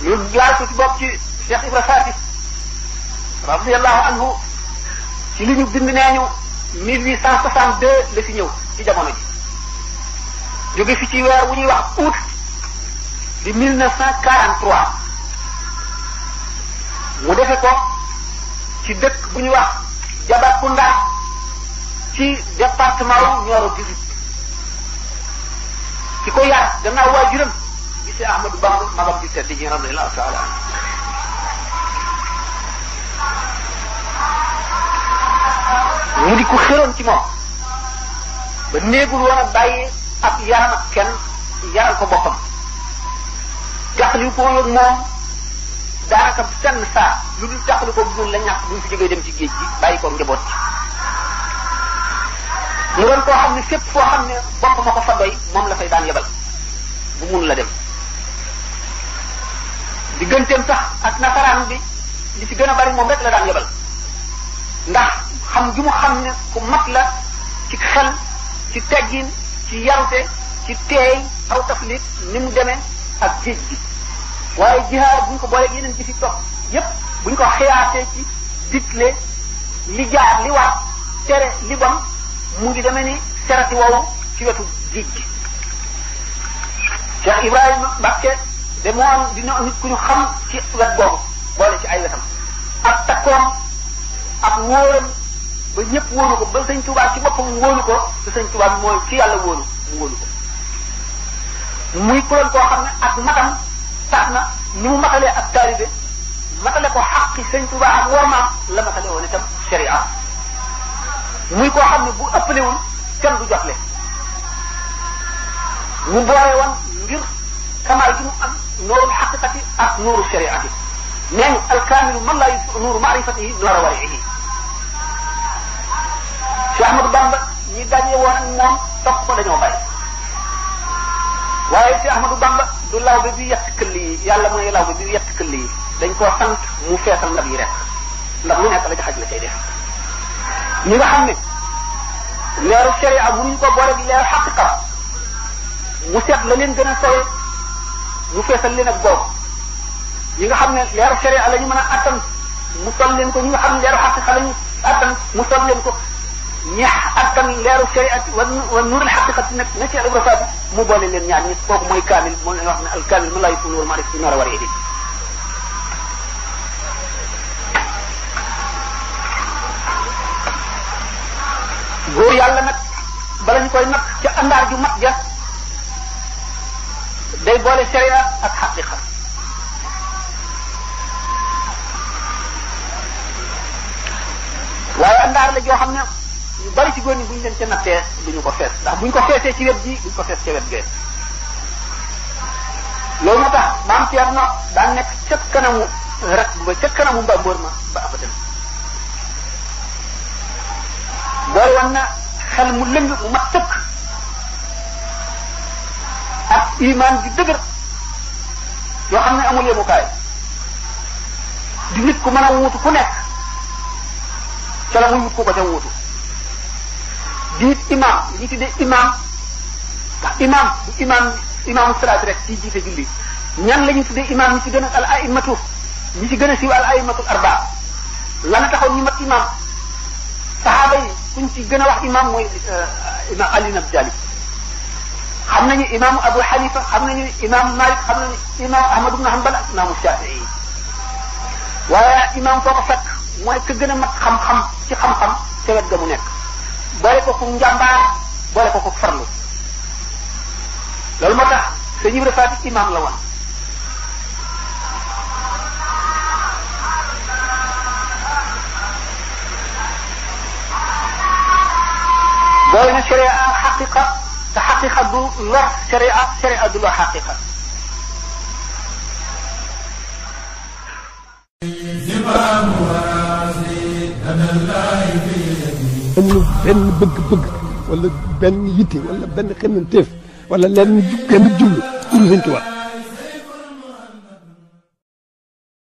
ñu jaar ko ci bopp ci Cheikh Ibra Fati radiyallahu anhu ci li ñu bind nee ñu 1862 la fi ñëw ci jamono ji jóge fi ci weer wu ñuy wax août di 1943 mu defe ko ci dëkk bu ñuy wax Jabakunda ci département wu Nioro du Sud ki ko yar gannaaw waajuram bi si Ahmadou Bamba magam bi tedd ji radiyallahu taala mu di ko xëroon ci moom ba néegul woon a bàyyi ab yaram ak kenn yaral ko boppam jàqali ko yëg moom daanaka senn saa lu dul jàqali ko bu la ñàkk bu ñu fi jógee dem ci géej gi bàyyi ko njaboot ci mu doon koo xam ne fépp foo xam ne bopp ma ko fa doy moom la fay daan yebal bu mun la dem digganteem sax ak nasaraan bi li ci gën a bari moom rek la daan yebal ndax xam gi mu xam ne ku mat la ci xel ci teggin ci yarute ci teey aw taflit ni mu demee ak géej gi waaye jihaar buñ ko booleeg yeneen ci fi topp yépp buñ ko xiyaatee ci digle li jaar li war tere li bon mu ngi demee ni serati woowu ci wetu géej gi Cheikh Ibrahima Mbacke de moom dina nit ku ñu xam ci wet boobu boole ci ay wetam ak takkoom ak wóoram ba ñëpp wóolu ko ba sëñ Tuubaa ci boppam wóolu ko te sëñ Tuubaa mooy ci yàlla wóolu mu wóolu ko muy kuréel koo xam ne ak matam tax na ni mu matalee ak taalibe matale ko xaqi sëñ Tuubaa ak wormaam la matale woon itam sharia muy koo xam ne bu ëppalewul kenn du jotle mu boole woon ngir kamaal gi mu am nuurul xaqiqati ak nuuru shariati nee ñu alkaamilu man laa yusuf nuuru maarifatihi nuura wariihi Cheikh Ahmadou Bamba ñi daje woon ak moom topp ko dañoo bari waaye Cheikh Ahmadou Bamba du lawbe bi yett këll yi yàlla mooy lawbe bi yett këll yi dañ koo sant mu feesal ndab yi rek ndax lu nekk la ci xaj la cay def ñi nga xam ne leeru sharia mënuñu ko boole di leeru xaqiqa mu seet la leen gën a sawee mu feesal leen ak boobu ñi nga xam ne leeru sharia la ñu mën a attan mu sol leen ko ñi nga xam ne leeru xaqiqa la ñu attan mu sol leen ko ñi attan leeru sharia wa nuurul xaqiqati nag na ci Ibra Faati mu boole leen ñaar ñi kooku mooy kaamil moom la wax ne al kaamil man laa yusuf nuuru maarifati nuura wariihi góor yàlla nag bala ñu koy nag ca àndaar ju mat ja day boole sharia ak xaqiqa waaye àndaar la joo xam ne ñu bari ci góor ñi bu ñu leen ca nattee duñu ko fees ndax buñ ko feesee ci wet ji duñ ko fees ca wet gee loolu moo tax maam Thierno daan nekk ca kanamu rek ba ca kanamu mbambóor ma ba abadan boole woon na xel mu lëng mu mat tëkk ak iman di dëgër yoo xam ne amul yemukaay di nit ku mën a wuutu ku nekk ca la muy wut ku ko ca wuutu di it imam ñi tuddee imam ndax imam du imaamu salaat rek ci jiite julli ñan la ñu tuddee imam ñi ci gën a al aimatu ñi ci gën a siiw al aimatu arbaa lana taxoon ñu mat imam saxaaba yi kuñ ci gën a wax imam mooy imam Ali ibn Abi Talib xam nañu imaamu Abu Hanifa xam nañu imaamu Malik xam nañu imaamu Ahmad ibn Hanbal ak imaamu Shafii waaye imaam foo ko fekk mooy ka gën a mat xam-xam ci xam-xam ca wet ga mu nekk boole ko ku njàmbaar boole ko ku farlu loolu moo tax Sëñ Ibra Faati imaam la woon boole na sharia ak xaqiqa te xaqiqa du lor sharia du lor xaqiqa amul benn bëgg-bëgg wala benn yitte wala benn xemmanteef wala lenn genn jublu pour Sëñ Tuubaa